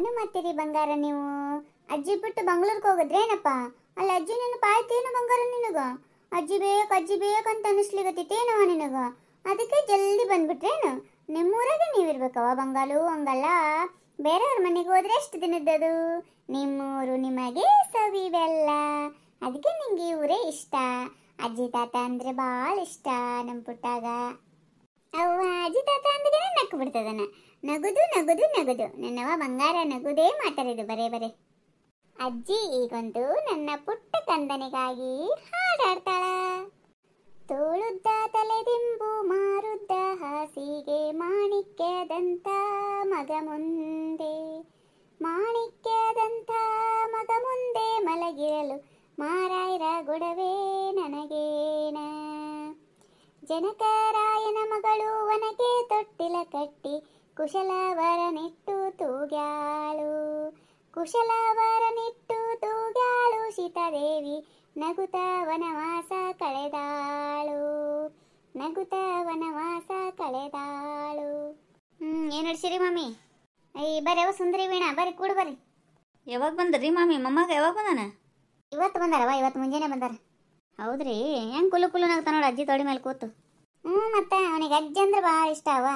ಏನು ಮಾಡ್ತೀರಿ ಬಂಗಾರ ನೀವು? ಅಜ್ಜಿ ಬಿಟ್ಟು ಬೆಂಗಳೂರಿಗೆ ಹೋಗಿದ್ರೇನಪ್ಪ? ಅಲ್ಲ ಅಜ್ಜಿ ನೆನಪು ಆಯ್ತೇನು ಬಂಗಾರ ನಿನಗ? ಅಜ್ಜಿ ಬೇಕಂತ ಅನಿಸ್ಲಿಗತ್ತೇನವ ನಿನಗ? ಅದಕ್ಕೆ ಜಲ್ದಿ ಬಂದ್ಬಿಟ್ರೇನು? ನಿಮ್ಮೂರಾಗೆ ನೀವಿರ್ಬೇಕವ ಬಂಗಾಲು. ಹಂಗಲ್ಲ, ಬೇರೆಯವ್ರ ಮನೆಗೆ ಹೋದ್ರೆ ಎಷ್ಟು ದಿನದ್ದದು? ನಿಮ್ಮೂರು ನಿಮಗೆ ಸವಿವೆಲ್ಲ. ಅದಕ್ಕೆ ನಿಂಗೆ ಈ ಊರೇ ಇಷ್ಟ. ಅಜ್ಜಿ ತಾತ ಅಂದ್ರೆ ಭಾಳ ಇಷ್ಟ ನಮ್ಮ ಪುಟ್ಟಾಗ. ಅವ್ವ ಅಜ್ಜಿ ತಾತ ಅಂದ್ರೆ ನಕ್ಕು ಬಿಡ್ತದನ. ನಗುದು ನಗುದು ನಗುದು ನನ್ನವ ಬಂಗಾರ ನಗುದೇ ಮಾತಾಡಿದು ಬರೇ ಬರೇ. ಅಜ್ಜಿ ಈಗೊಂದು ನನ್ನ ಪುಟ್ಟ ಕಂದನಿಗಾಗಿ ಹಾಡಾಡ್ತಾಳ. ತೋಳುದ್ದ ತಲೆದಿಂಬು ಮಾರುದ್ದ ಹಾಸಿಗೆ ಮಾಣಿಕ್ಯದಂತ ಮಗ ಮುಂದೆ, ಮಾಣಿಕ್ಯದಂತ ಮಗ ಮುಂದೆ ಮಲಗಿರಲು ಮಾರಾಯರ ಗೊಡವೆ ನನಗೇನ. ಜನಕರಾಯನ ಮಗಳು ವನಕ್ಕೆ ತೊಟ್ಟಿಲ ಕಟ್ಟಿ ಕುಶಲವರನಿಟ್ಟು ತೂಗ್ಯಾಳು. ಕುಶಲವರನಿಟ್ಟು ತೂಗ್ಯಾಳು ಸೀತಾದೇವಿ ನಗುತ ವನವಾಸ ಕಳೆದಾಳು. ನಗುತ ವನವಾಸ ಕಳೆದಾಳು. ಏನು ನಡ್ಸಿರಿ ಮಾಮಿ? ಬರ್ರಿ ಅವ ಸುಂದರಿ ವೀಣಾ, ಬರ್ರಿ ಕೂಡು ಬರ್ರಿ. ಯಾವಾಗ ಬಂದ್ರಿ ಮಾಮಿ? ಮೊಮ್ಮಗ ಯಾವಾಗ ಬಂದಾನ? ಇವತ್ತು ಬಂದಾರವ, ಇವತ್ತು ಮುಂಜಾನೆ ಬಂದಾರ. ಹೌದ್ರಿ? ಹೆಂಗೆ ಕುಲು ಕುಲು ನಗ್ತಾ ನೋಡಿ ಅಜ್ಜಿ ತೊಡಿ ಮೇಲೆ ಕೂತು. ಮತ್ತೆ ಅವನಿಗೆ ಅಜ್ಜಿ ಅಂದ್ರೆ ಭಾಳ ಇಷ್ಟ ಅವ.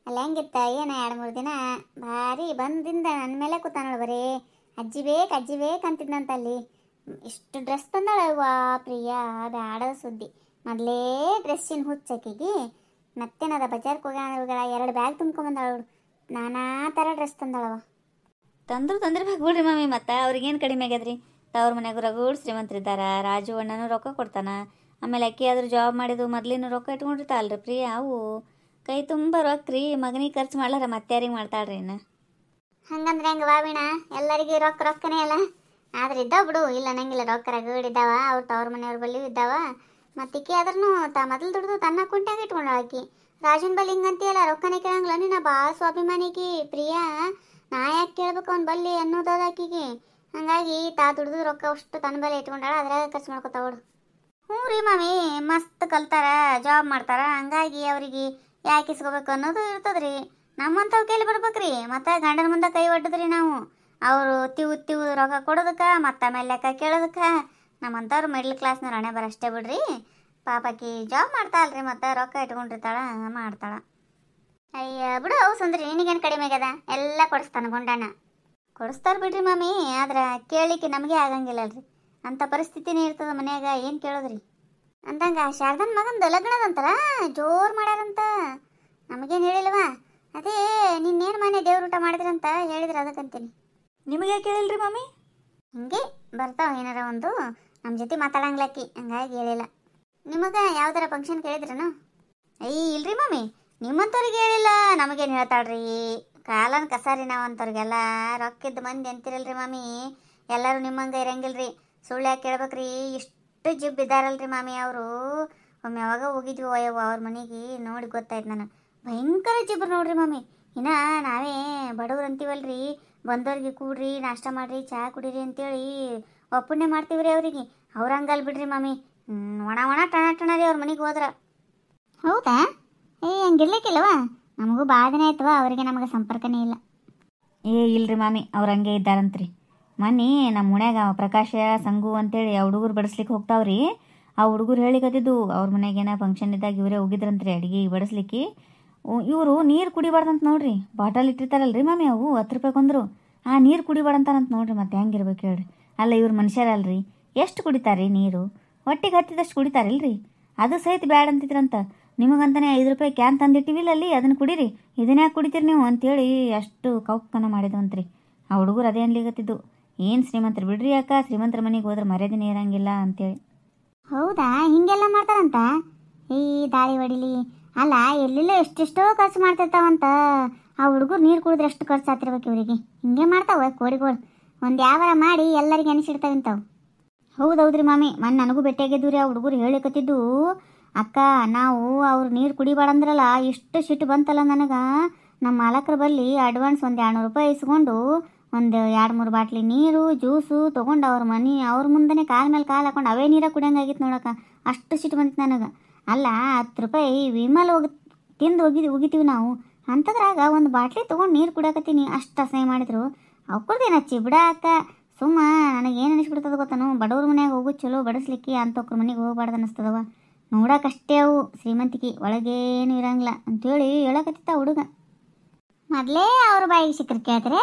ಅಲ್ಲಿ ಹೆಂಗಿತ್ತ ಏನ 2-3 ದಿನ ಭಾರಿ ಬಂದಿಂದ ನನ್ನ ಮೇಲೆ ಕೂತ ನೋಡು. ಬರೀ ಅಜ್ಜಿ ಬೇಕಂತಿದ್ನಂತ. ಅಲ್ಲಿ ಇಷ್ಟು ಡ್ರೆಸ್ ತಂದಾಳವ್ವ ಪ್ರಿಯಾ, ಬ್ಯಾಡ ಸುದ್ದಿ. ಮೊದಲೇ ಡ್ರೆಸ್ಸಿನ ಹುಚ್ಚಕ್ಕಿಗೆ ಮತ್ತೇನದ ಬಜಾರ್ಗೆ ಹೋಗ್ಯಾಳ 2 ಬ್ಯಾಗ್ ತುಂಬ್ಕೊಂಬಂದಾಳು. ನಾನಾ ಥರ ಡ್ರೆಸ್ ತಂದಾಳವ. ತಂದಿರ್ಬೇಕು ಬಿಡ್ರಿ ಮಾಮಿ. ಮತ್ತೆ ಅವ್ರಿಗೇನು ಕಡಿಮೆ ಆಗ್ಯದ್ರಿ? ತವ್ರ ಮನ್ಯಾಗ ರಗೂಡ್ ಶ್ರೀಮಂತರಿದ್ದಾರ. ರಾಜು ಅಣ್ಣನೂ ರೊಕ್ಕ ಕೊಡ್ತಾನ. ಆಮೇಲೆ ಅಕ್ಕಿ ಆದ್ರೂ ಜಾಬ್ ಮಾಡಿದ್ದು ಮೊದ್ಲಿನ ರೊಕ್ಕ ಇಟ್ಕೊಂಡಿರ್ತಾಳಲ್ರಿ ಪ್ರಿಯಾ. ಅವು ಕೈ ತುಂಬ ರೊಕ್ಕ ರೀ. ಮಗನಿಗೆ ಖರ್ಚು ಮಾಡ್ಲಾರ ಮತ್ತೆ ಯಾರಿಗೆ ಮಾಡ್ತಾಳ್ರಿ ಇನ್ನು? ಹಂಗಂದ್ರೆ ಹೆಂಗೆ ಬಾವಿಣ? ಎಲ್ಲರಿಗೂ ರೊಕ್ಕನೇ ಅಲ್ಲ. ಆದ್ರೆ ಇದ್ದಾವ ಬಿಡು, ಇಲ್ಲ ನಂಗಿಲ್ಲ. ರೊಕ್ಕ ರಗಡಿದ್ದಾವ. ಅವ್ರು ತವ್ರ ಮನೆಯವ್ರ ಬಳಿ ಇದ್ದಾವ. ಮತ್ತಿಕ್ಕಿ ಆದ್ರೂ ಮೊದಲು ದುಡ್ದು ತನ್ನ ಕುಂಟಾಗ ಇಟ್ಕೊಂಡ ಆಕಿ. ರಾಜನ್ ಬಲ್ಲಿ ಹಿಂಗಂತೀಯಲ್ಲ, ರೊಕ್ಕನೇ ಕೇಳಂಗಿಲ್ಲ ನೀನು. ಭಾಳ ಸ್ವಾಭಿಮಾನಿಕಿ ಪ್ರಿಯಾ. ನಾ ಯಾಕೆ ಕೇಳ್ಬೇಕು ಅವ್ನ ಬಲ್ಲಿ ಅನ್ನೋದದ ಆಕಿಗೆ. ಹಂಗಾಗಿ ದುಡ್ದು ರೊಕ್ಕ ಅಷ್ಟು ತನ್ನ ಬಲ್ಲಿ ಇಟ್ಕೊಂಡಾಳ, ಅದ್ರಾಗ ಖರ್ಚು ಮಾಡ್ಕೊತಾವಳು. ಹ್ಞೂ ರೀ ಮಾಮಿ, ಮಸ್ತ್ ಕಲ್ತಾರ, ಜಾಬ್ ಮಾಡ್ತಾರ. ಹಂಗಾಗಿ ಅವ್ರಿಗೆ ಯಾಕೆ ಇಸ್ಕೋಬೇಕು ಅನ್ನೋದು ಇರ್ತದ್ರಿ. ನಮ್ಮಂಥವು ಕೇಳಿ ಬಿಡ್ಬೇಕ್ರಿ. ಮತ್ತು ಗಂಡನ ಮುಂದೆ ಕೈ ಒಡ್ಡದ್ರಿ ನಾವು. ಅವರು ತಿವು ರೊಕ್ಕ ಕೊಡೋದಕ್ಕೆ ಮತ್ತು ಆಮೇಲೆ ಲೆಕ್ಕ ಕೇಳೋದಕ್ಕೆ. ನಮ್ಮಂಥವ್ರು ಮಿಡ್ಲ್ ಕ್ಲಾಸ್ನವ್ರು ಹಣೆ ಬರಷ್ಟೇ ಬಿಡ್ರಿ. ಪಾಪಕಿ ಜಾಬ್ ಮಾಡ್ತಾಳಲ್ರಿ, ಮತ್ತು ರೊಕ್ಕ ಇಟ್ಕೊಂಡಿರ್ತಾಳ, ಮಾಡ್ತಾಳ. ಅಯ್ಯ ಬಿಡು, ಅವು ಸುಂದ್ರಿ ನಿನಗೇನು ಕಡಿಮೆ ಆಗ್ಯದ? ಎಲ್ಲ ಕೊಡಿಸ್ತಾನೆ ಗುಂಡಣ್ಣ. ಕೊಡಿಸ್ತಾರೆ ಬಿಡ್ರಿ ಮಾಮಿ. ಆದ್ರೆ ಕೇಳಿಕ್ಕೆ ನಮಗೆ ಆಗಂಗಿಲ್ಲಲ್ರಿ. ಅಂಥ ಪರಿಸ್ಥಿತಿನೇ ಇರ್ತದ ಮನ್ಯಾಗ. ಏನು ಕೇಳೋದ್ರಿ? ಅಂದಂಗ ಶಾರದನ್ ಮಗಂದು ಲಗ್ನದಂತಾರ, ಜೋರು ಮಾಡ್ಯಾರಂತ. ನಮಗೇನು ಹೇಳಿಲ್ವಾ? ಅದೇ ನಿನ್ನೇನು ಮನೆ ದೇವ್ರ ಊಟ ಮಾಡಿದ್ರಂತ ಹೇಳಿದ್ರು, ಅದಕ್ಕಂತೀನಿ. ನಿಮಗೆ ಯಾಕೆ ಹೇಳಿಲ್ರಿ ಮಾಮಿ? ಹಿಂಗೆ ಬರ್ತಾವ ಏನಾರ ಒಂದು, ನಮ್ಮ ಜೊತೆ ಮಾತಾಡಂಗ್ಲಕ್ಕಿ, ಹಂಗಾಗಿ ಹೇಳಿಲ್ಲ. ನಿಮಗೆ ಯಾವ್ದಾರ ಫಂಕ್ಷನ್ ಕೇಳಿದ್ರನು? ಇಲ್ರಿ ಮಾಮಿ, ನಿಮ್ಮಂಥವ್ರಿಗೆ ಹೇಳಿಲ್ಲ. ನಮಗೇನು ಹೇಳ್ತಾಳ್ರಿ? ಕಾಲನ್ ಕಸಾರಿ ನಾವಂಥವ್ರಿಗೆಲ್ಲ. ರೊಕ್ಕಿದ್ದ ಮಂದಿ ಅಂತಿರಲ್ರಿ ಮಾಮಿ. ಎಲ್ಲರೂ ನಿಮ್ಮಂಗೆ ಇರಂಗಿಲ್ರಿ. ಸುಳ್ಳು ಯಾಕೆ ಕೇಳ್ಬೇಕ್ರಿ? ಇಷ್ಟು ಜಿಬ್ ಇದ್ದಾರಲ್ರಿ ಮಾಮಿ ಅವರು. ಒಮ್ಮೆ ಯಾವಾಗ ಹೋಗಿದ್ವಿ ಅಯ್ಯವ್ವ ಅವ್ರ ಮನೆಗೆ, ನೋಡಿ ಗೊತ್ತಾಯ್ತು ನನಗೆ. ಭಯಂಕರ ಜಿಬ್ರು ನೋಡ್ರಿ ಮಾಮಿ. ಇನ್ನು ನಾವೇ ಬಡವ್ರು ಅಂತೀವಲ್ರಿ, ಬಂದವ್ರಿಗೆ ಕೂಡ್ರಿ, ನಾಷ್ಟ ಮಾಡಿರಿ, ಚಹಾ ಕುಡೀರಿ ಅಂತೇಳಿ ಒಪ್ಪಣೆ ಮಾಡ್ತೀವಿ ರೀ ಅವ್ರಿಗೆ. ಅವ್ರು ಹಂಗಲ್ ಬಿಡ್ರಿ ಮಾಮಿ. ಒಣ ಟಣ ರೀ ಅವ್ರ ಮನೆಗೆ ಹೋದ್ರ. ಹೌದಾ? ಹಂಗಿರ್ಲಿಕ್ಕಿಲ್ಲವ? ನಮಗೂ ಭಾಳ ದಿನ ಆಯ್ತವ, ಅವರಿಗೆ ನಮಗೆ ಸಂಪರ್ಕನೇ ಇಲ್ಲ. ಇಲ್ರಿ ಮಾಮಿ, ಅವ್ರು ಹಂಗೆ ಇದ್ದಾರಂತ್ರಿ. ಮೊನ್ನೆ ನಮ್ಮ ಮನ್ಯಾಗ ಪ್ರಕಾಶ ಸಂಗು ಅಂತೇಳಿ ಆ ಹುಡುಗರು ಬಡಿಸ್ಲಿಕ್ಕೆ ಹೋಗ್ತಾವ್ರಿ. ಆ ಹುಡುಗರು ಹೇಳಿಕತ್ತಿದ್ದು ಅವ್ರ ಮನೆಗೇನ ಫಂಕ್ಷನ್ ಇದ್ದಾಗ ಇವರೇ ಹೋಗಿದ್ರಂತ್ರಿ ಅಡುಗೆ ಬಡಿಸ್ಲಿಕ್ಕೆ. ಇವರು ನೀರು ಕುಡಿಬಾರ್ದಂತ ನೋಡ್ರಿ. ಬಾಟಲ್ ಇಟ್ಟಿರ್ತಾರಲ್ರಿ ಮಾಮಿ, ಅವು 10 ರೂಪಾಯಿ ಕೊಂದ್ರು. ಆ ನೀರು ಕುಡಿಬಾರ್ದಂತಾನಂತ ನೋಡ್ರಿ. ಮತ್ತೆ ಹೆಂಗಿರ್ಬೇಕು ಹೇಳ್ರಿ? ಅಲ್ಲ ಇವ್ರು ಮನುಷ್ಯರಲ್ರಿ, ಎಷ್ಟು ಕುಡಿತಾರ್ರಿ ನೀರು? ಹೊಟ್ಟಿಗೆ ಹತ್ತಿದಷ್ಟು ಕುಡಿತಾರಿಲ್ರಿ. ಅದು ಸಹಿತ ಬ್ಯಾಡ ಅಂತಿದ್ರಂತ. ನಿಮಗಂತಾನೆ 5 ರೂಪಾಯಿ ಕ್ಯಾನ್ ತಂದಿಟ್ಟಿವಿಲ್ಲ ಅಲ್ಲಿ, ಅದನ್ನು ಕುಡೀರಿ, ಇದನ್ಯಾಕೆ ಕುಡಿತೀರಿ ನೀವು ಅಂತೇಳಿ ಅಷ್ಟು ಕೌಕನ ಮಾಡಿದ್ವಂತ್ರಿ. ಆ ಹುಡುಗರು ಅದೇ ಅನ್ಲಿಗತ್ತಿದ್ದು. ಏನು ಶ್ರೀಮಂತರು ಬಿಡ್ರಿ ಅಕ್ಕ, ಶ್ರೀಮಂತರ ಮನೆಗೆ ಹೋದ್ರೆ ಮರ್ಯಾದೆನೇ ಇರಂಗಿಲ್ಲ ಅಂತೇಳಿ. ಹೌದಾ? ಹಿಂಗೆಲ್ಲ ಮಾಡ್ತಾರಂತ? ದಾಳಿ ಹೊಡಿಲಿ. ಅಲ್ಲ ಎಲ್ಲೆಲ್ಲೋ ಎಷ್ಟೆಷ್ಟೋ ಖರ್ಚು ಮಾಡ್ತಿರ್ತಾವಂತ. ಆ ಹುಡುಗರು ನೀರು ಕುಡಿದ್ರೆ ಎಷ್ಟು ಖರ್ಚು ಆಗ್ತಿರ್ಬೇಕು ಇವರಿಗೆ. ಹಿಂಗೆ ಮಾಡ್ತಾವ ಕೋಡಿಗಳು. ಒಂದು ಯಾವಾರ ಮಾಡಿ ಎಲ್ಲರಿಗೆ ಅನಿಸಿಡ್ತಾವಂತಾವು. ಹೌದೌದ್ರಿ ಮಾಮಿ, ಮೊನ್ನೆ ನನಗೂ ಭೇಟಿಯಾಗಿದ್ದು ರೀ. ಆ ಹುಡುಗರು ಹೇಳಿಕತ್ತಿದ್ದು, ಅಕ್ಕ ನಾವು ಅವ್ರು ನೀರು ಕುಡಿಬಾರ್ದಂದ್ರಲ್ಲ, ಎಷ್ಟು ಸಿಟ್ಟು ಬಂತಲ್ಲ ನನಗೆ. ನಮ್ಮ ಮಾಲಕರ ಬಲ್ಲಿ ಅಡ್ವಾನ್ಸ್ ಒಂದು 200 ರೂಪಾಯಿ ಇಸ್ಕೊಂಡು ಒಂದು 2-3 ಬಾಟ್ಲಿ ನೀರು ಜ್ಯೂಸು ತೊಗೊಂಡು ಅವ್ರ ಮುಂದೆ ಕಾಲ ಮೇಲೆ ಕಾಲು ಹಾಕೊಂಡು ಅವೇ ನೀರಾಗ ಕುಡಿಯಂಗಾಗಿತ್ತು ನೋಡಕ್ಕ. ಅಷ್ಟು ಸಿಟ್ಟು ಬಂತು ನನಗೆ. ಅಲ್ಲ 10 ರೂಪಾಯಿ ವಿಮಲ್ ತಿಂದು ಒಗಿತೀವಿ ನಾವು. ಅಂಥದ್ರಾಗ ಒಂದು ಬಾಟ್ಲಿ ತೊಗೊಂಡು ನೀರು ಕುಡಿಯಕತ್ತೀನಿ. ಅಷ್ಟು ಅಸಹ್ಯ ಮಾಡಿದ್ರು. ಅವ್ಕುರ್ದೇನು ಹಚ್ಚಿ ಬಿಡ ಅಕ್ಕ. ಸುಮ್ಮ ನನಗೇನು ಅನಿಸ್ಬಿಡ್ತದ ಗೊತ್ತಾನು, ಬಡವ್ರ ಮನ್ಯಾಗ ಹೋಗೋದು ಚಲೋ ಬಡಿಸ್ಲಿಕ್ಕೆ, ಅಂಥವ್ರ ಮನೆಗೆ ಹೋಗ್ಬಾರ್ದು ಅನ್ನಿಸ್ತದವ. ನೋಡಕ್ಕಷ್ಟೇ ಅವು ಶ್ರೀಮಂತಿಕೆ, ಒಳಗೇನು ಇರಂಗಿಲ್ಲ ಅಂಥೇಳಿ ಹೇಳಕತ್ತಿತ್ತ ಹುಡುಗ. ಮೊದಲೇ ಅವ್ರ ಬಾಯಿಗೆ ಸಿಕ್ಕರು ಕೇಳ್ತಾರೆ,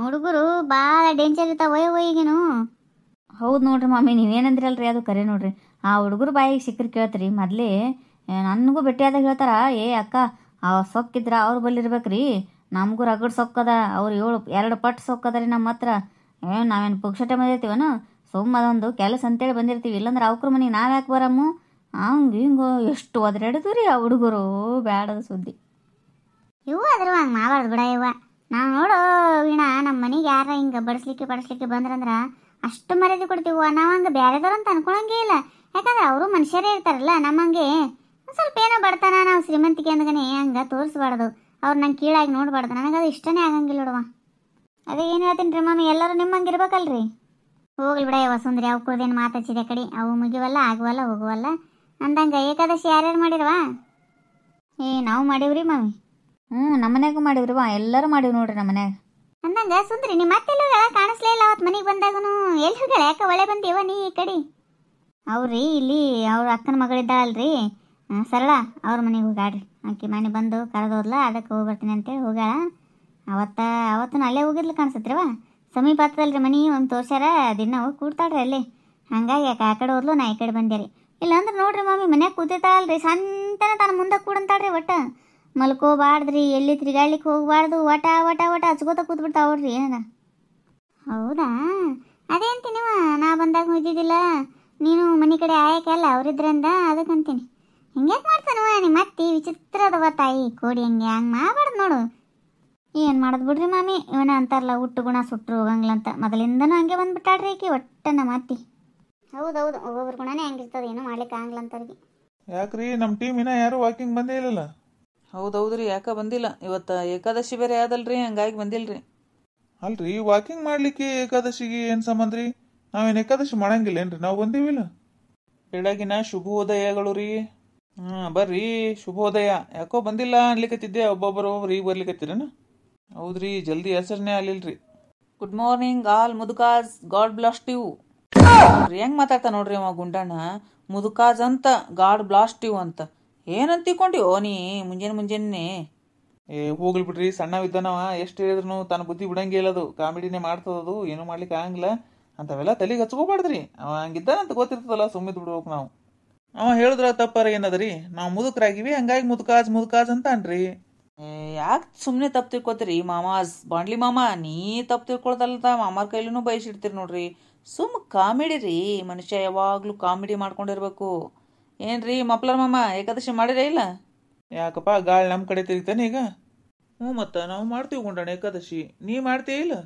ಹುಡುಗರು ಭಾಳ ಡೇಂಜರ್ ಇರ್ತಾವ ಈಗೇನು. ಹೌದು ನೋಡ್ರಿ ಮಾಮಿ, ನೀವೇನಂದ್ರಲ್ರಿ ಅದು ಕರೆ ನೋಡ್ರಿ. ಆ ಹುಡುಗರು ಬಾಯಿಗೆ ಸಿಕ್ಕರು ಕೇಳ್ತೀರಿ. ಮೊದಲೇ ನನಗೂ ಭೇಟಿಯಾದಾಗ ಹೇಳ್ತಾರ, ಏ ಅಕ್ಕ ಸೊಕ್ಕಿದ್ರ ಅವ್ರು ಬಲ್ಲಿರ್ಬೇಕ್ರಿ, ನಮಗೂ ರಗಡ್ ಸೊಕ್ಕದ, ಅವ್ರು 2 ಪಟ್ಟು ಸೊಕ್ಕದ ರೀ ನಮ್ಮ ಹತ್ರ. ನಾವೇನು ಪುಕ್ಷಟೆ ಬಂದಿರ್ತೀವನು, ಸುಮ್ಮ ಅದೊಂದು ಕೆಲಸ ಅಂತೇಳಿ ಬಂದಿರ್ತೀವಿ, ಇಲ್ಲಾಂದ್ರೆ ಅವ್ರ ಮನೆಗೆ ನಾವು ಯಾಕೆ ಬರಮ್ಮು ಹಂಗೆ ಹಿಂಗೋ ಎಷ್ಟು ಒದರಾಡಿದ್ವು ರೀ ಆ ಹುಡುಗರು. ಬ್ಯಾಡದ ಸುದ್ದಿ ಇವು ಆದ್ರೂ ಹಂಗೆ ಮಾಡಬಾರ್ದು ಬಿಡ ಇವ. ನಾವು ನೋಡು ವೀಣಾ, ನಮ್ಮ ಮನೆಗೆ ಯಾರ ಹಿಂಗೆ ಬಡಿಸ್ಲಿಕ್ಕೆ ಬಂದ್ರಂದ್ರೆ ಅಷ್ಟು ಮರ್ಯಾದೆ ಕೊಡ್ತೀವ. ನಾವು ಹಂಗೆ ಬೇರೆದವ್ರು ಅಂತ ಅನ್ಕೊಳಂಗೇ ಇಲ್ಲ, ಯಾಕಂದ್ರೆ ಅವರು ಮನುಷ್ಯರೇ ಇರ್ತಾರಲ್ಲ ನಮ್ಮಂಗೆ. ಒಂದು ಸ್ವಲ್ಪ ಏನೋ ಬಡ್ತಾನ, ನಾವು ಶ್ರೀಮಂತಿಕೆ ಅಂದ್ಗನೆ ಹಂಗೆ ತೋರಿಸ್ಬಾರ್ದು, ಅವ್ರು ನಂಗೆ ಕೀಳಾಗಿ ನೋಡ್ಬಾರ್ದು. ನನಗದು ಇಷ್ಟನೇ ಆಗಂಗಿಲ್ಲ ನೋಡುವ. ಅದೇ ಏನು ಹೇಳ್ತೀನಿ ರೀ ಮಾಮಿ, ಎಲ್ಲರೂ ನಿಮ್ಮಂಗೆ ಇರ್ಬೇಕಲ್ರಿ. ಹೋಗ್ಲಿ ಬಿಡ ಯಾವ ಸುಂದ್ರಿ, ಅವು ಕುಡ್ದೇನು ಮಾತಾಡ್ಸಿದೆ ಕಡೆ, ಅವು ಮುಗಿವಲ್ಲ ಆಗುವಲ್ಲ ಹೋಗುವಲ್ಲ ಅಂದಂಗೆ. ಏಕಾದಶಿ ಯಾರ್ಯಾರು ಮಾಡಿರವಾ? ನಾವು ಮಾಡೀವ್ರಿ ಮಾಮಿ. ನಮ್ಮ ಮನ್ಯಾಗೂ ಮಾಡೀವ್ರಿ ಎಲ್ಲರೂ ಮಾಡೀವಿ ನೋಡ್ರಿ ನಮ್ಮ ಮನ್ಯಾಗ. ಅಂದಂಗೆ ಸುಂದ್ರಿ ನಿಮ್ಮ ಮತ್ತೆಲ್ಲ ಕಾಣಿಸ್ಲೇ ಇಲ್ಲ ಅವತ್ತು ಮನೆಗೆ ಬಂದಾಗೂ. ಎಲ್ಲಿ ಹೋಗ್ಯಾಳ? ಯಾಕೆ ಒಳ್ಳೆ ಬಂದೀವ ನೀ ಈ ಕಡೆ? ಅವ್ರಿ ಇಲ್ಲಿ ಅವ್ರ ಅಕ್ಕನ ಮಗಳಿದ್ದಾಳಲ್ರಿ ಸರಳ, ಅವ್ರ ಮನೆಗೆ ಹೋಗಾಡ್ರಿ. ಆಕೆ ಮನೆ ಬಂದು ಕರೆದೋದ್ಲ, ಅದಕ್ಕೆ ಹೋಗಿ ಬರ್ತೀನಿ ಅಂತೇಳಿ ಹೋಗ್ಯಾಳ. ಅವತ್ತು ಅಲ್ಲೇ ಹೋಗಿದ್ಲು ಕಾಣಿಸತ್ರಿವ. ಸಮೀಪ ಹತ್ತದಲ್ರಿ ಮನೆ, ಒಂದು ತೋರ್ಸ್ಯಾರ, ದಿನ ಹೋಗಿ ಕೂಡ್ತಾಳ್ರಿ ಅಲ್ಲೇ. ಹಂಗಾಗಿ ಆ ಕಡೆ ಹೋದ್ಲು, ನಾ ಈ ಕಡೆ ಬಂದೆ. ಇಲ್ಲಾಂದ್ರೆ ನೋಡ್ರಿ ಮಾಮಿ ಮನ್ಯಾಗ ಕೂತಿರ್ತಾಳಲ್ರಿ, ಸಂತನ ತಾನು ಮುಂದೆ ಕೂಡಂತಾಳ್ರಿ. ಒಟ್ಟು ಮಲ್ಕೋಬಾರ್ದ್ರಿ, ಎಲ್ಲಿ ತಿರ್ಗಾಡ್ಲಿಕ್ಕೆ ಹೋಗ್ಬಾರ್ದು, ವಟ ಹಚ್ಕೋತ ಕೂತ್ಬಿಡ್ತಾವ್ರಿ. ಏನದ? ಹೌದಾ? ಅದೇ ಅಂತೀನಿವ, ನಾ ಬಂದಾಗ ಇದ್ದಿದ್ದಿಲ್ಲ, ನೀನು ಮನೆ ಕಡೆ ಆಯಕಲ್ಲ ಅವ್ರಿದ್ರಂದ, ಅದಕ್ಕಂತೀನಿ. ಹಿಂಗ್ಯಾಕೆ ಮಾಡ್ತಾನವ ನಿಮ್ಮ ಅತ್ತಿ? ವಿಚಿತ್ರದವ ತಾಯಿ ಕೋಡಿ, ಹಂಗೆ ಮಾಡಬಾರ್ದು ನೋಡು. ಏನು ಮಾಡೋದು ಬಿಡ್ರಿ ಮಾಮಿ, ಇವನ ಅಂತಾರಲ್ಲ ಹುಟ್ಟು ಗುಣ ಸುಟ್ಟರು ಹೋಗಂಗಿಲ್ಲ ಅಂತ, ಮೊದಲಿಂದನೂ ಹಂಗೆ ಬಂದ್ಬಿಟ್ಟಾಳ್ರಿ ಆಕಿ ಒಟ್ಟ ನಮ್ಮ ಅತ್ತಿ. ಹೌದೌದು, ಒಬ್ಬೊಬ್ರ ಗುಣನೇ ಹಂಗಿರ್ತದೆ, ಏನೂ ಮಾಡ್ಲಿಕ್ಕೆ ಆಗಂಗಿಲ್ಲ ಅಂತವ್ರಿಗೆ. ಯಾಕ್ರಿ ನಮ್ಮ ಟೀಮ್ ಇನ್ನ ಯಾರು ವಾಕಿಂಗ್ ಬಂದೇ ಇಲ್ಲಲ್ಲ? ಹೌದೌದ್ರಿ, ಯಾಕ ಬಂದಿಲ್ಲ? ಇವತ್ತು ಏಕಾದಶಿ ಬೇರೆ ಆದಲ್ರಿ, ಹಂಗಾಗಿ ಬಂದಿಲ್ರಿ. ಅಲ್ರಿ, ವಾಕಿಂಗ್ ಮಾಡ್ಲಿಕ್ಕೆ ಏಕಾದಶಿಗೆ ಏನು ಸಂಬಂಧ ರೀ? ನಾವೇನು ಏಕಾದಶಿ ಮಾಡಂಗಿಲ್ಲ ಏನ್ರಿ? ನಾವು ಬಂದೀವಿಲ್ಲ. ಬೆಳಗಿನ ಶುಭೋದಯಗಳು ರೀ. ಬರ್ರಿ, ಶುಭೋದಯ. ಯಾಕೋ ಬಂದಿಲ್ಲ ಅನ್ಲಿಕತ್ತಿದ್ದೆ, ಒಬ್ಬೊಬ್ಬರು ಈಗ ಬರ್ಲಿಕತ್ತೀರೇನ? ಹೌದ್ರಿ, ಜಲ್ದಿ ಹೆಸರನ್ನೇ ಅಲ್ಲಿಲ್ರಿ. ಗುಡ್ ಮಾರ್ನಿಂಗ್ ಆಲ್ ಮುದುಕಾಸ್, ಗಾಡ್ ಬ್ಲಾಸ್ಟ್ ಯು. ನೋಡ್ರಿ ಹೆಂಗ್ ಮಾತಾಡ್ತಾ ನೋಡ್ರಿ ಅವ ಗುಂಡಣ್ಣ, ಮುದುಕಾಜ್ ಅಂತ ಗಾಡ್ ಬ್ಲಾಸ್ಟ್ ಯು ಅಂತ. ಏನಂತಿಕೊಂಡಿವೋ ನೀ ಮುಂಜಾನೆ? ಹೋಗ್ಲಿ ಬಿಡ್ರಿ, ಸಣ್ಣವಿದ್ದಾನವ, ಎಷ್ಟು ಹೇಳಿದ್ರು ತನ್ನ ಬುದ್ಧಿ ಬಿಡಂಗೆ ಇಲ್ಲದು, ಕಾಮಿಡಿನೇ ಮಾಡ್ತದದು, ಏನೂ ಮಾಡ್ಲಿಕ್ಕೆ ಆಗಂಗಿಲ್ಲ. ಅಂಥವೆಲ್ಲ ತಲೆಗೆ ಹಚ್ಕೋಬಾರ್ದ್ರಿ. ಅವ ಹಂಗಿದ್ದಾನಂತ ಗೊತ್ತಿರ್ತದಲ್ಲ, ಸುಮ್ಮಿದ್ ಬಿಡ್ಬೇಕು ನಾವು. ಅವ ಹೇಳಿದ್ರ ತಪ್ಪಾರ ಏನದರಿ? ನಾವು ಮುದುಕರಾಗಿವಿ, ಹಂಗಾಗಿ ಮುದುಕಾಜ್ ಅಂತ ಅನ್ರಿ. ಯಾಕೆ ಸುಮ್ಮನೆ ತಪ್ಪು ತಿಳ್ಕೊತೀರಿ ಮಾಮಾಸ್? ಬಾಂಡ್ಲಿ ಮಾಮ, ನೀ ತಪ್ಪು ತಿಳ್ಕೊಳ್ದಲ್ದ ಮಾಮಾರ್ ಕೈಲೂ ಬಯಸಿಡ್ತೀರಿ ನೋಡ್ರಿ. ಸುಮ್ಮ ಕಾಮಿಡಿ ರೀ, ಮನುಷ್ಯ ಯಾವಾಗ್ಲೂ ಕಾಮಿಡಿ ಮಾಡ್ಕೊಂಡಿರ್ಬೇಕು. ಏನ್ರಿ ಮಪ್ಲರ್ ಮಾಮ, ಏಕಾದಶಿ ಮಾಡಿರೇ ಇಲ್ಲ? ಯಾಕಪ್ಪ, ಗಾಳಿ ನಮ್ಮ ಕಡೆ ತಿರುಗ್ತಾನೆ ಈಗ? ಮತ್ತ ನಾವು ಮಾಡ್ತೀವಿ ಗುಂಡಣ್ಣ ಏಕಾದಶಿ, ನೀ ಮಾಡ್ತೀಯ ಇಲ್ಲ?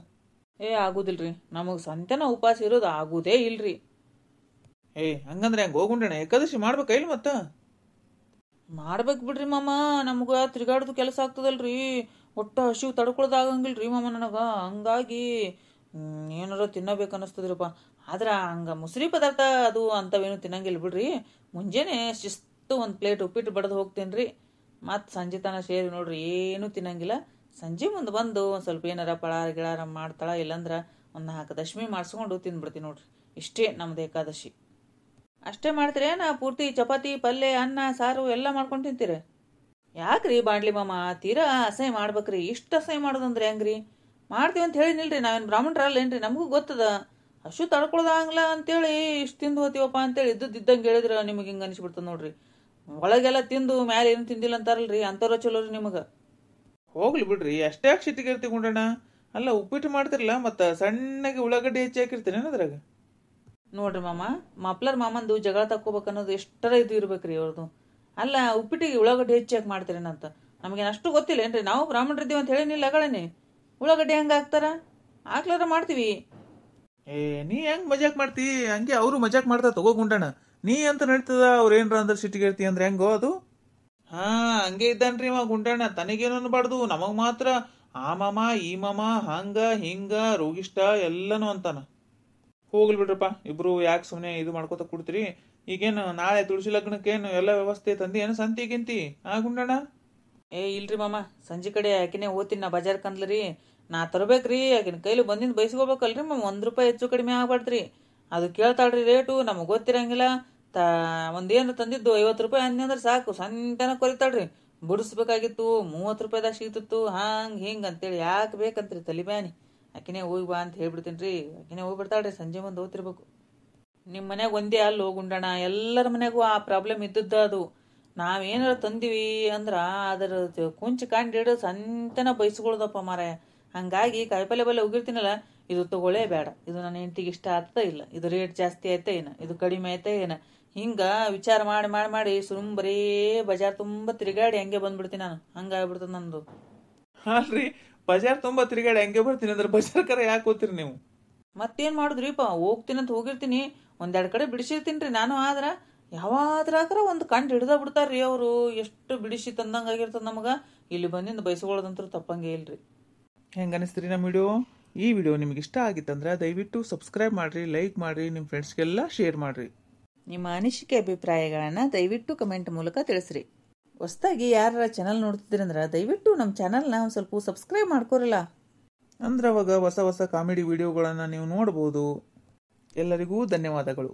ಆಗುದಿಲ್ರಿ, ನಮಗ್ ಸಂತೆನ ಉಪವಾಸ ಇರೋದು ಆಗುದೇ ಇಲ್ರಿ. ಹಂಗಂದ್ರೆ ಹೆಂಗ ಹೋಗುಂಡಣ್ಣ, ಏಕಾದಶಿ ಮಾಡ್ಬೇಕ ಇಲ್ಲ? ಮತ್ತ ಮಾಡ್ಬೇಕು ಬಿಡ್ರಿ ಮಾಮ, ನಮ್ಗ ತಿರ್ಗಾಡೋದು ಕೆಲಸ ಆಗ್ತದಲ್ರಿ. ಒಟ್ಟ ಹಸಿವು ತಡ್ಕೊಳ್ದಾಗಂಗಿಲ್ರಿ ಮಾಮ ನನಗ. ಹಂಗಾಗಿ ಏನಾರ ತಿನ್ನಬೇಕು ಅನ್ನಿಸ್ತದ್ರಪ್ಪ. ಆದ್ರ ಹಂಗ ಮುಸ್ರಿ ಪದಾರ್ಥ ಅದು ಅಂತವೇನು ತಿನ್ನಂಗಿಲ್ಲ ಬಿಡ್ರಿ. ಮುಂಜಾನೆ ಶಿಸ್ತು ಒಂದು ಪ್ಲೇಟ್ ಉಪ್ಪಿಟ್ಟು ಬಡ್ದು ಹೋಗ್ತೇನ್ರಿ. ಮತ್ತು ಸಂಜೆ ತನ ಸೇರಿ ನೋಡ್ರಿ ಏನೂ ತಿನ್ನಂಗಿಲ್ಲ. ಸಂಜೆ ಮುಂದೆ ಬಂದು ಒಂದು ಸ್ವಲ್ಪ ಏನಾರ ಪಳಾರ ಗಿಳಾರ ಮಾಡ್ತಾಳ, ಇಲ್ಲಂದ್ರೆ ಒಂದು 4 ದಶಮಿ ಮಾಡಿಸ್ಕೊಂಡು ತಿಂದ್ಬಿಡ್ತೀನಿ ನೋಡ್ರಿ. ಇಷ್ಟೇ ನಮ್ದು ಏಕಾದಶಿ. ಅಷ್ಟೇ ಮಾಡ್ತೀರಿ? ನಾ ಪೂರ್ತಿ ಚಪಾತಿ ಪಲ್ಯ ಅನ್ನ ಸಾರು ಎಲ್ಲ ಮಾಡ್ಕೊಂಡು ತಿಂತೀರ? ಯಾಕ್ರಿ ಬಾಂಡ್ಲಿ ಮಾಮ, ತೀರಾ ಅಸಹ್ಯ ಮಾಡ್ಬೇಕ್ರಿ. ಇಷ್ಟು ಅಸಹ್ಯ ಮಾಡೋದಂದ್ರೆ ಹೆಂಗ್ರಿ? ಮಾಡ್ತೀವಿ ಅಂತ ಹೇಳಿನಿಲ್ರಿ, ನಾವೇನು ಬ್ರಾಹ್ಮಣರಲ್ಲೇನ್ರಿ? ನಮಗೂ ಗೊತ್ತದ ಹಸು ತಡ್ಕೊಳ್ದಾಗ್ಲ ಅಂತೇಳಿ ಇಷ್ಟು ತಿಂದು ಹೋತೀವಪ್ಪ ಅಂತೇಳಿ ಇದ್ದಂಗೆ ಹೇಳಿದ್ರೆ ನಿಮಗೆ ಹಿಂಗೆ ಅನಿಸ್ಬಿಡ್ತದೆ ನೋಡ್ರಿ. ಒಳಗೆಲ್ಲ ತಿಂದು ಮ್ಯಾಲೆ ಏನು ತಿಂದಿಲ್ಲ ಅಂತಾರಲ್ರಿ, ಅಂಥವ್ರ ಚಲೋ ರೀ ನಿಮಗೆ. ಹೋಗ್ಲಿ ಬಿಡ್ರಿ, ಅಷ್ಟೇ ಯಾಕೆ ಸಿಟ್ಟಿಗೆ ಇರ್ತಿ ಗುಂಡಣ್ಣ? ಅಲ್ಲ, ಉಪ್ಪಿಟ್ಟು ಮಾಡ್ತಿರಲ್ಲ, ಮತ್ತು ಸಣ್ಣಗೆ ಉಳ್ಳಾಗಡ್ಡಿ ಹೆಚ್ಚಿ ಹಾಕಿರ್ತೀನಿ ಅದ್ರಾಗ. ನೋಡ್ರಿ ಮಾಮ, ಮಪ್ಲರ್ ಮಾಮಂದು ಜಗಳ ತಕ್ಕೋಬೇಕನ್ನೋದು ಎಷ್ಟರ ಇದು ಇರ್ಬೇಕ್ರಿ ಅವ್ರದ್ದು. ಅಲ್ಲ, ಉಪ್ಪಿಟ್ಟಿಗೆ ಉಳ್ಳಾಗಡ್ಡಿ ಹೆಚ್ಚಾಗಿ ಮಾಡ್ತೀರೇನಂತ ನಮಗೇನು ಅಷ್ಟು ಗೊತ್ತಿಲ್ಲ ಏನ್ರಿ? ನಾವು ಬ್ರಾಹ್ಮಣರಿದ್ದೀವಿ ಅಂತ ಹೇಳಿನಿಲ್ಲ ಅಗಳೇನೆ. ಉಳ್ಳಾಗಡ್ಡಿ ಹೆಂಗೆ ಹಾಕ್ತಾರ? ಹಾಕ್ಲಾರ ಮಾಡ್ತೀವಿ. ನೀ ಹೆಂಗ್ ಮಜಾಕ್ ಮಾಡ್ತಿ? ಹಂಗೆ ಅವರು ಮಜಾಕ್ ಮಾಡ್ತಾ ತಗೋ ಗುಂಡಣ್ಣ. ನೀ ಅಂತ ನಡೀತದ, ಅವ್ರ ಏನ್ರ ಅಂದ್ರೆ ಸಿಟ್ಟಿಗೆ ಇರ್ತಿ ಅಂದ್ರೆ ಹೆಂಗೋ ಅದು? ಹಂಗೆ ಇದ್ದಾನ್ರಿ ಅವ ಗುಂಡಣ್ಣ. ತನಗೇನು ಅನ್ಬಾರ್ದು, ನಮಗ್ ಮಾತ್ರ ಆ ಮಾಮ ಈ ಮಾಮ ಹಂಗ ಹಿಂಗ ರೋಗಿಷ್ಟ ಎಲ್ಲನೂ ಅಂತಾನ. ಹೋಗ್ಲಿ ಬಿಡ್ರಪ್ಪ, ಇಬ್ರು ಯಾಕೆ ಸುಮ್ಮನೆ ಇದು ಮಾಡ್ಕೋತ ಕೊಡ್ತೀರಿ? ಈಗೇನು ನಾಳೆ ತುಳಸಿ ಲಗ್ನಕ್ಕೇನು ಎಲ್ಲ ವ್ಯವಸ್ಥೆ ತಂದಿ ಏನು ಸಂತಿಗಿಂತಿ ಗುಂಡಣ್ಣ? ಇಲ್ರಿ ಮಾಮ, ಸಂಜೆ ಕಡೆ ಆಕಿನೇ ಓದ್ತೀನಿ ನಾ ಬಜಾರ್ ಕಂದ್ಲರಿ. ನಾ ತರಬೇಕ್ರಿ ಆಕಿನ ಕೈಲಿ ಬಂದಿಂದ ಬೈಸ್ಕೋಬೇಕಲ್ರಿ ಮ್ಯಾಮ್, 1 ರೂಪಾಯಿ ಹೆಚ್ಚು ಕಡಿಮೆ ಆಗ್ಬಾರ್ದ್ರಿ. ಅದು ಕೇಳ್ತಾಳ್ರಿ ರೇಟು, ನಮಗೆ ಗೊತ್ತಿರಂಗಿಲ್ಲ. ಒಂದೇನು ತಂದಿದ್ದು 50 ರೂಪಾಯಿ ಅಂದ್ರೆ ಸಾಕು, ಸಂತೆನ ಕೊರಿತಾಳ್ರಿ. ಬಿಡಿಸ್ಬೇಕಾಗಿತ್ತು 30 ರೂಪಾಯಿದಾಗ ಸಿಗ್ತಿತ್ತು, ಹಿಂಗೆ ಅಂತೇಳಿ ಯಾಕೆ ಬೇಕಂತ್ರಿ ತಲಿಬ್ಯಾನಿ. ಆಕಿನೇ ಹೋಗಿ ಬಾ ಅಂತ ಹೇಳ್ಬಿಡ್ತೀನಿ ರೀ. ಆಕಿನೇ ಹೋಗ್ಬಿಡ್ತಾಳ್ರಿ, ಸಂಜೆ ಮುಂದೆ ಹೋಗ್ತಿರ್ಬೇಕು. ನಿಮ್ಮ ಮನ್ಯಾಗ ಒಂದೇ ಅಲ್ಲಿ ಹೋಗುಂಡಣ, ಎಲ್ಲರ ಮನ್ಯಾಗೂ ಆ ಪ್ರಾಬ್ಲಮ್ ಇದ್ದದ್ದ ಅದು. ನಾವೇನಾರ ತಂದಿವಿ ಅಂದ್ರೆ ಅದರ ಕುಂಚು ಕಂಡು ಸಂತೆನ ಬಯಸ್ಕೊಳ್ದಪ್ಪ ಮಾರಾಯ. ಹಂಗಾಗಿ ಕಾಯಿಪಲ್ಲೆ ಬಲ್ಲೆ ಹೋಗಿರ್ತೀನಲ್ಲ, ಇದು ತಗೊಳ್ಳೇ ಬೇಡ, ಇದು ನನ್ನ ಹೆಂಡತಿಗೆ ಇಷ್ಟ ಆಗ್ತಾ ಇಲ್ಲ, ಇದು ರೇಟ್ ಜಾಸ್ತಿ ಆಯ್ತಾ ಏನ, ಇದು ಕಡಿಮೆ ಆಯ್ತಾ ಏನ, ಹಿಂಗ ವಿಚಾರ ಮಾಡಿ ಮಾಡಿ ಮಾಡಿ ಸುಮ್ ಬರೀ ಬಜಾರ್ ತುಂಬ ತಿರುಗಾಡಿ ಹಂಗೆ ಬಂದ್ಬಿಡ್ತೀನಿ ನಾನು. ಹಂಗಾಗ್ಬಿಡ್ತದ ನಂದು. ಅಲ್ರಿ ಬಜಾರ್ ತುಂಬಾ ತಿರುಗಾಡಿ ಹಂಗೆ ಬರ್ತೀನಿ ಅಂದ್ರೆ ಬಜಾರ್ ಕರ ಯಾಕೆ ಹೋಗ್ತೀರಿ ನೀವು? ಮತ್ತೇನ್ ಮಾಡುದ್ರಿಪ್ಪ, ಹೋಗ್ತೀನಂತ ಹೋಗಿರ್ತೀನಿ, 1-2 ಕಡೆ ಬಿಡಿಸಿರ್ತೀನಿ ರೀ ನಾನು. ಆದ್ರ ಯಾವಾದ್ರಾಗ್ರ ಒಂದು ಕಂಡು ಹಿಡ್ದ ಬಿಡ್ತಾರ್ರಿ ಅವರು. ಎಷ್ಟು ಬಿಡಿಸಿ ತಂದಂಗ ಆಗಿರ್ತದ ನಮಗ. ಇಲ್ಲಿ ಬಂದಿಂದ ಬಯಸ್ಕೊಳ್ಳೋದಂತೂ ತಪ್ಪಂಗೆ ಇಲ್ರಿ. ಹೆಂಗೆ ಅನಿಸ್ತೀರಿ ನಮ್ಮ ವಿಡಿಯೋ? ಈ ವಿಡಿಯೋ ನಿಮ್ಗೆ ಇಷ್ಟ ಆಗಿತ್ತಂದ್ರೆ ದಯವಿಟ್ಟು ಸಬ್ಸ್ಕ್ರೈಬ್ ಮಾಡ್ರಿ, ಲೈಕ್ ಮಾಡ್ರಿ, ನಿಮ್ಮ ಫ್ರೆಂಡ್ಸ್ಗೆಲ್ಲ ಶೇರ್ ಮಾಡ್ರಿ. ನಿಮ್ಮ ಅನಿಸಿಕೆ ಅಭಿಪ್ರಾಯಗಳನ್ನ ದಯವಿಟ್ಟು ಕಮೆಂಟ್ ಮೂಲಕ ತಿಳಿಸ್ರಿ. ಹೊಸದಾಗಿ ಯಾರ ಚಾನಲ್ ನೋಡ್ತಿದ್ದೀರಂದ್ರೆ ದಯವಿಟ್ಟು ನಮ್ಮ ಚಾನಲ್ನ ಒಂದು ಸ್ವಲ್ಪ ಸಬ್ಸ್ಕ್ರೈಬ್ ಮಾಡ್ಕೋರಲ್ಲ. ಅಂದ್ರೆ ಅವಾಗ ಹೊಸ ಹೊಸ ಕಾಮಿಡಿ ವಿಡಿಯೋಗಳನ್ನು ನೀವು ನೋಡ್ಬೋದು. ಎಲ್ಲರಿಗೂ ಧನ್ಯವಾದಗಳು.